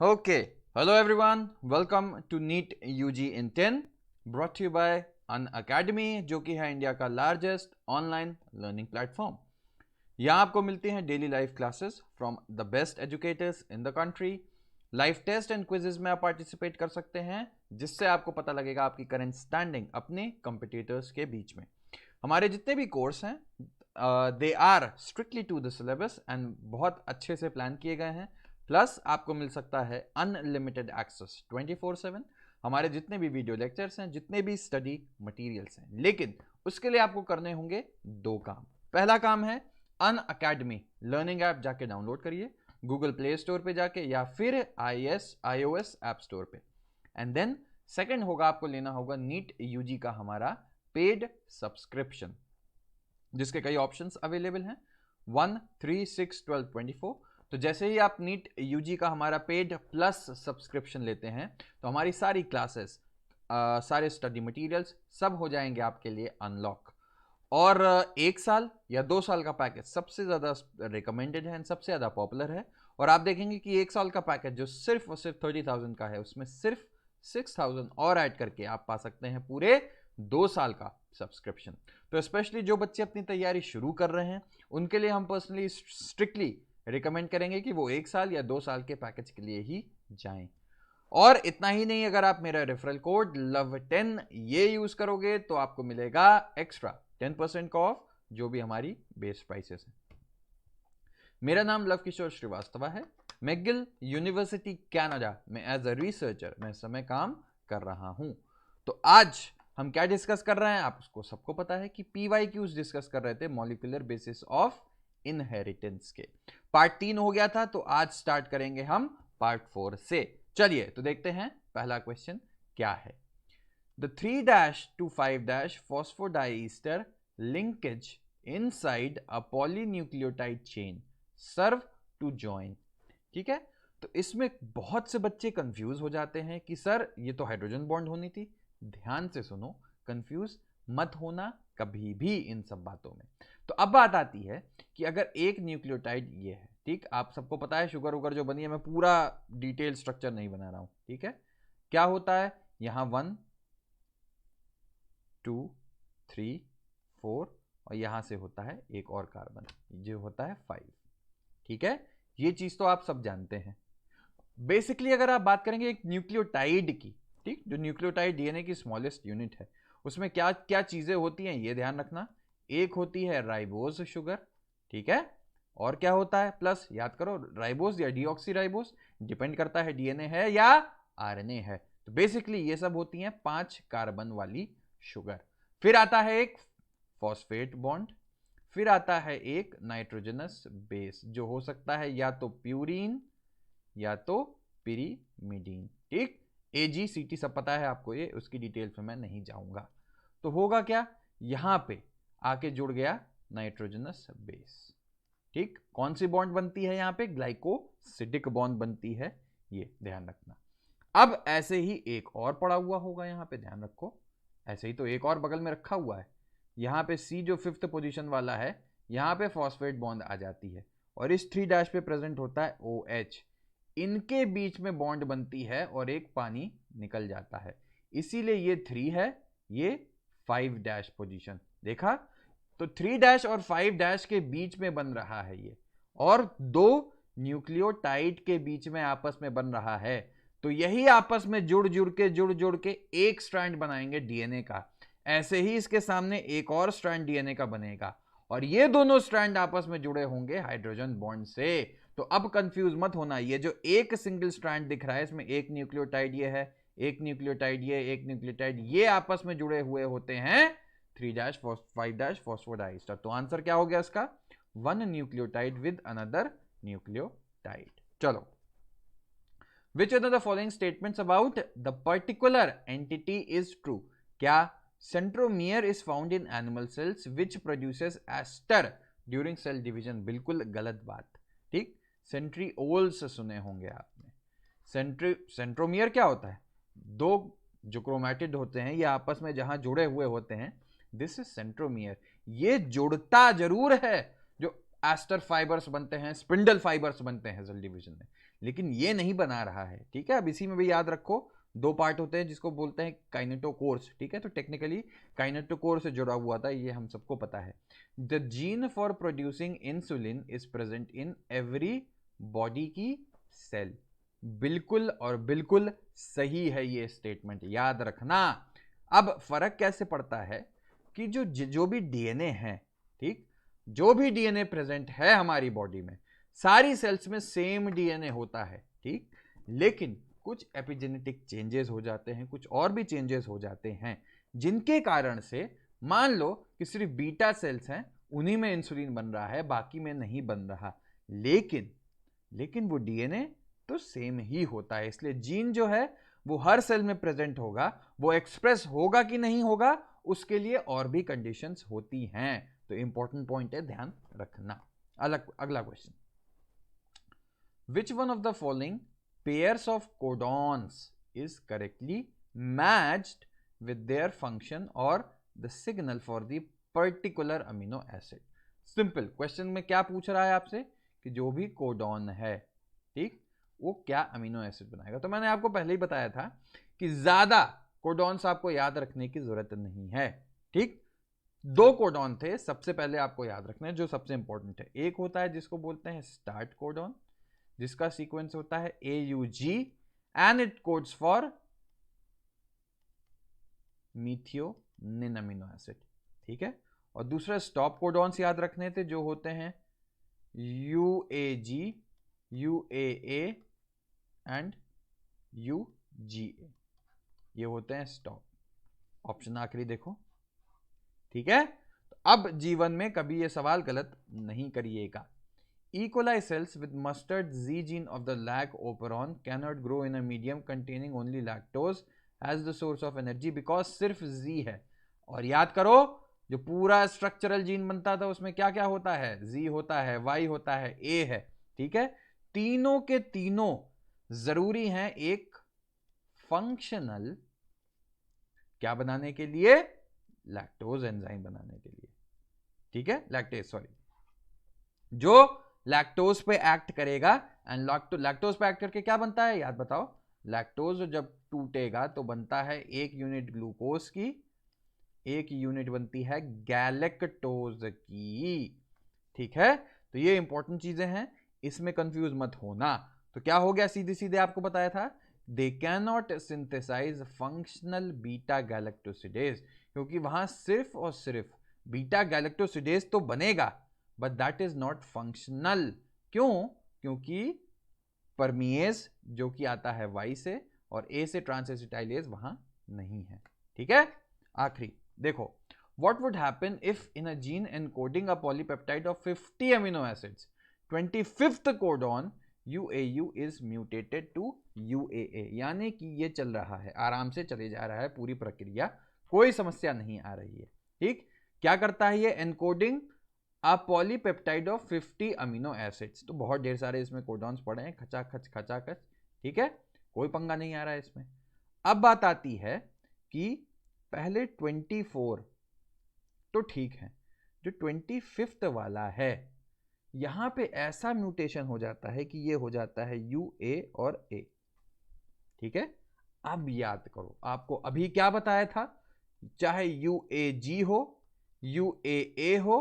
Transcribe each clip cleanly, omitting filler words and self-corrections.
Okay, hello everyone. Welcome to NEET UG in 10, brought to you by An Academy, जो कि है India का largest online learning platform. यहाँ आपको मिलती हैं daily live classes from the best educators in the country. Live test and quizzes में आप पार्टिसिपेट कर सकते हैं, जिससे आपको पता लगेगा आपकी करंट स्टैंडिंग अपने कंपिटिटर्स के बीच में। हमारे जितने भी कोर्स हैं they are strictly to the syllabus and बहुत अच्छे से प्लान किए गए हैं। प्लस आपको मिल सकता है अनलिमिटेड एक्सेस 24/7 हमारे जितने भी वीडियो लेक्चर्स हैं, जितने भी स्टडी मटेरियल्स हैं। लेकिन उसके लिए आपको करने होंगे दो काम। पहला काम है अन अकेडमी लर्निंग ऐप जाके डाउनलोड करिए गूगल प्ले स्टोर पे जाके या फिर iOS ऐप स्टोर पे। एंड देन सेकंड होगा आपको लेना होगा नीट यूजी का हमारा पेड सब्सक्रिप्शन, जिसके कई ऑप्शंस अवेलेबल हैं 1, 3, 6, 12, 24। तो जैसे ही आप नीट यूजी का हमारा पेड प्लस सब्सक्रिप्शन लेते हैं तो हमारी सारी क्लासेस, सारे स्टडी मटेरियल्स सब हो जाएंगे आपके लिए अनलॉक। और 1 साल या 2 साल का पैकेज सबसे ज़्यादा रिकमेंडेड है, सबसे ज़्यादा पॉपुलर है। और आप देखेंगे कि 1 साल का पैकेज जो सिर्फ और सिर्फ 30,000 का है, उसमें सिर्फ 6,000 और ऐड करके आप पा सकते हैं पूरे 2 साल का सब्सक्रिप्शन। तो स्पेशली जो बच्चे अपनी तैयारी शुरू कर रहे हैं उनके लिए हम पर्सनली स्ट्रिक्टली रिकमेंड करेंगे कि वो 1 साल या 2 साल के पैकेज के लिए ही जाएं। और इतना ही नहीं, अगर आप मेरा रेफरल कोड LOVE10 ये यूज करोगे तो आपको मिलेगा एक्स्ट्रा 10% का ऑफ, जो भी हमारी बेस प्राइसेस है। मेरा नाम लव किशोर श्रीवास्तव है। मैकगिल यूनिवर्सिटी कनाडा में एज अ रिसर्चर मैं समय काम कर रहा हूं। तो आज हम क्या डिस्कस कर रहे हैं, आपको सबको पता है कि PYQs डिस्कस कर रहे थे, मॉलिक्यूलर बेसिस ऑफ इनहेरिटेंस के। पार्ट 3 हो गया था, तो आज स्टार्ट करेंगे हम पार्ट 4 से। चलिए तो देखते हैं पहला क्वेश्चन क्या है। The 3' to 5' phosphodiester linkage inside a polynucleotide chain serve to join। ठीक है, तो इसमें बहुत से बच्चे कंफ्यूज हो जाते हैं कि सर ये तो हाइड्रोजन बॉन्ड होनी थी। ध्यान से सुनो, कंफ्यूज मत होना कभी भी इन सब बातों में। तो अब बात आती है कि अगर एक न्यूक्लियोटाइड ये है, ठीक, आप सबको पता है शुगर वुगर जो बनी है, मैं पूरा डिटेल स्ट्रक्चर नहीं बना रहा हूं, ठीक है। क्या होता है यहां 1, 2, 3, 4 और यहां से होता है एक और कार्बन जो होता है 5। ठीक है, ये चीज तो आप सब जानते हैं। बेसिकली अगर आप बात करेंगे एक न्यूक्लियोटाइड की, ठीक, जो न्यूक्लियोटाइड डीएनए की स्मॉलेस्ट यूनिट है, उसमें क्या क्या चीजें होती हैं ये ध्यान रखना। एक होती है राइबोज शुगर, ठीक है, और क्या होता है प्लस, याद करो, राइबोज या डीऑक्सीराइबोज, डिपेंड करता है डीएनए है या आरएनए है। तो बेसिकली ये सब होती हैं 5 कार्बन वाली शुगर। फिर आता है एक फॉस्फेट बॉन्ड, फिर आता है एक नाइट्रोजनस बेस जो हो सकता है या तो प्यूरीन या तो पिरीमिडीन। ठीक, AGCT सब पता है आपको, ये उसकी डिटेल्स में मैं नहीं जाऊंगा। तो होगा क्या, यहां पे आके जुड़ गया नाइट्रोजनस बेस। ठीक, कौन सी बॉन्ड बनती है यहां पे, ग्लाइकोसिडिक बॉन्ड बनती है, ये ध्यान रखना। अब ऐसे ही एक और पड़ा हुआ होगा यहां पे, ध्यान रखो, ऐसे ही तो एक और बगल में रखा हुआ है। यहां पे C जो 5th पोजीशन वाला है, यहां पे फॉस्फेट बॉन्ड आ जाती है और इस 3' पे प्रेजेंट होता है OH। इनके बीच में बॉन्ड बनती है और एक पानी निकल जाता है, इसीलिए ये 3 है, ये 5' पोजीशन। देखा, तो 3' और 5' के बीच में बन रहा है ये, और 2 न्यूक्लियोटाइड के बीच में आपस में बन रहा है। तो यही आपस में जुड़ जुड़ के एक स्ट्रैंड बनाएंगे डीएनए का। ऐसे ही इसके सामने एक और स्ट्रैंड डीएनए का बनेगा और ये दोनों स्ट्रैंड आपस में जुड़े होंगे हाइड्रोजन बॉन्ड से। तो अब कंफ्यूज मत होना, ये जो एक सिंगल स्ट्रैंड दिख रहा है इसमें एक न्यूक्लियोटाइड ये है, एक न्यूक्लियोटाइड ये, एक न्यूक्लियोटाइड ये आपस में जुड़े हुए होते हैं 3' 5' फॉस्फोडाइस्टर। तो आंसर क्या हो गया इसका, 1 न्यूक्लियोटाइड विद अनदर न्यूक्लियोटाइड। चलो, which one of the following statements about the particular entity is true? क्या centromere is found in animal cells which produces ester during cell division? बिल्कुल गलत बात। ठीक, सेंट्रिओल्स सुने होंगे आपने। सेंट्रोमियर क्या होता है, 2 जो क्रोमैटिड होते हैं ये आपस में जहां जुड़े हुए होते हैं, दिस इज सेंट्रोमियर। ये जुड़ता जरूर है, जो एस्टर फाइबर्स बनते हैं, स्पिंडल फाइबर्स बनते हैं सेल डिवीजन में, लेकिन ये नहीं बना रहा है, ठीक है। अब इसी में भी याद रखो, दो पार्ट होते हैं जिसको बोलते हैं काइनेटोकोर्स, ठीक है। तो टेक्निकली काइनेटोकोर से जुड़ा हुआ था, ये हम सबको पता है। The gene for producing insulin is present in every body की सेल। बिल्कुल और बिल्कुल सही है ये स्टेटमेंट, याद रखना। अब फर्क कैसे पड़ता है कि जो भी डीएनए है, ठीक, जो भी डीएनए प्रेजेंट है हमारी बॉडी में, सारी सेल्स में सेम डीएनए होता है, ठीक, लेकिन कुछ एपिजेनेटिक चेंजेस हो जाते हैं, कुछ और भी चेंजेस हो जाते हैं, जिनके कारण से मान लो कि सिर्फ बीटा सेल्स हैं, उन्हीं में इंसुलिन बन रहा है, बाकी में नहीं बन रहा, लेकिन वो डीएनए तो सेम ही होता है। इसलिए जीन जो है वो हर सेल में प्रेजेंट होगा, वो एक्सप्रेस होगा कि नहीं होगा उसके लिए और भी कंडीशंस होती हैं। तो इंपॉर्टेंट पॉइंट है, ध्यान रखना। अगला question, which one of the following pairs of codons is correctly matched with their function or the signal for the particular amino acid? Simple question में क्या पूछ रहा है आपसे कि जो भी कोडॉन है, ठीक, वो क्या अमीनो एसिड बनाएगा। तो मैंने आपको पहले ही बताया था कि ज्यादा कोडॉन्स आपको याद रखने की जरूरत नहीं है, ठीक। दो कोडॉन थे, सबसे पहले आपको याद रखना है जो सबसे इंपॉर्टेंट है। एक होता है जिसको बोलते हैं स्टार्ट कोडॉन, जिसका सीक्वेंस होता है AUG and it codes for मीथियोनिन amino acid, ठीक है। और दूसरा स्टॉप कोडॉन्स याद रखने थे जो होते हैं UAG, UAA एंड UGA, ये होते हैं स्टॉप। ऑप्शन आखिरी देखो, ठीक है। तो अब जीवन में कभी ये सवाल गलत नहीं करिएगा। E. coli cells with mustard Z gene of the lac operon cannot grow in a medium containing only lactose as the source of energy because सिर्फ Z है। और याद करो, जो पूरा स्ट्रक्चरल जीन बनता था उसमें क्या क्या होता है, Z होता है, Y होता है, A है, ठीक है। तीनों के तीनों जरूरी हैं एक फंक्शनल क्या बनाने के लिए, लैक्टोज एंजाइम बनाने के लिए, ठीक है। जो लैक्टोज पे एक्ट करेगा, एंड लैक्टोज पे एक्ट करके क्या बनता है याद बताओ। लैक्टोज जब टूटेगा तो बनता है एक यूनिट ग्लूकोज की, एक यूनिट बनती है गैलेक्टोज की, ठीक है। तो ये इंपॉर्टेंट चीजें हैं, इसमें कंफ्यूज मत होना। तो क्या हो गया, सीधे सीधे आपको बताया था, they can not synthesise functional beta galactosidase, क्योंकि वहां सिर्फ और सिर्फ बीटा गैलेक्टोसिडेज तो बनेगा, but that is not functional. क्यों? क्योंकि परमिएज जो कि आता है Y से और A से ट्रांसएसिटाइलेज वहां नहीं है, ठीक है। आखिरी देखो, what would happen if in a gene encoding a polypeptide of 50 amino acids 25th codon UAU is mutated to UAA, यानी कि ये चल रहा है, आराम से चले जा रहा है पूरी प्रक्रिया, कोई समस्या नहीं आ रही है, ठीक। क्या करता है ये, encoding a polypeptide of 50 amino acids. तो बहुत ढेर सारे इसमें कोडॉन्स पड़े हैं, खचाखच, ठीक है, कोई पंगा नहीं आ रहा है इसमें। अब बात आती है कि पहले 24 तो ठीक है, जो 25th वाला है यहां पे ऐसा म्यूटेशन हो जाता है कि ये हो जाता है UA और A, ठीक है। अब याद करो, आपको अभी क्या बताया था, चाहे UAG हो, UAA हो,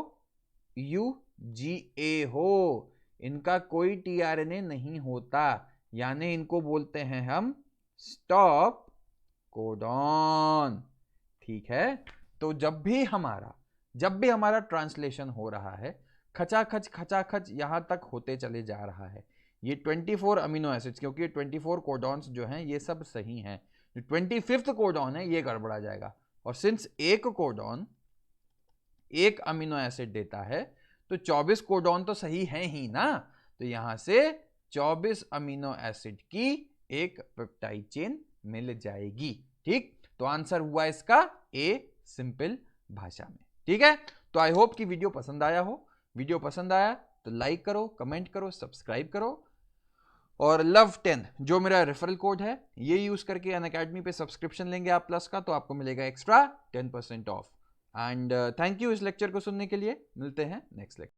UGA हो, इनका कोई tRNA नहीं होता, यानी इनको बोलते हैं हम स्टॉप कोडॉन, ठीक है। तो जब भी हमारा ट्रांसलेशन हो रहा है, खचाखच यहां तक होते चले जा रहा है। ये 24 अमीनो एसिड्स, क्योंकि 24 कोडॉन्स जो हैं ये सब सही हैं, जो 25th कोडॉन है ये गड़बड़ा जाएगा। और सिंस एक कोडॉन एक अमीनो एसिड देता है तो 24 कोडॉन तो सही है ही ना, तो यहां से 24 अमीनो एसिड की एक पेप्टाइड चेन मिल जाएगी, ठीक। तो आंसर हुआ इसका ए, सिंपल भाषा में, ठीक है। तो आई होप कि वीडियो पसंद आया हो। वीडियो पसंद आया तो लाइक करो, कमेंट करो, सब्सक्राइब करो, और love10 जो मेरा रेफरल कोड है ये यूज करके अनअकैडमी पे सब्सक्रिप्शन लेंगे आप प्लस का, तो आपको मिलेगा extra 10% of. And thank you इस लेक्चर को सुनने के लिए, मिलते हैं नेक्स्ट लेक्चर।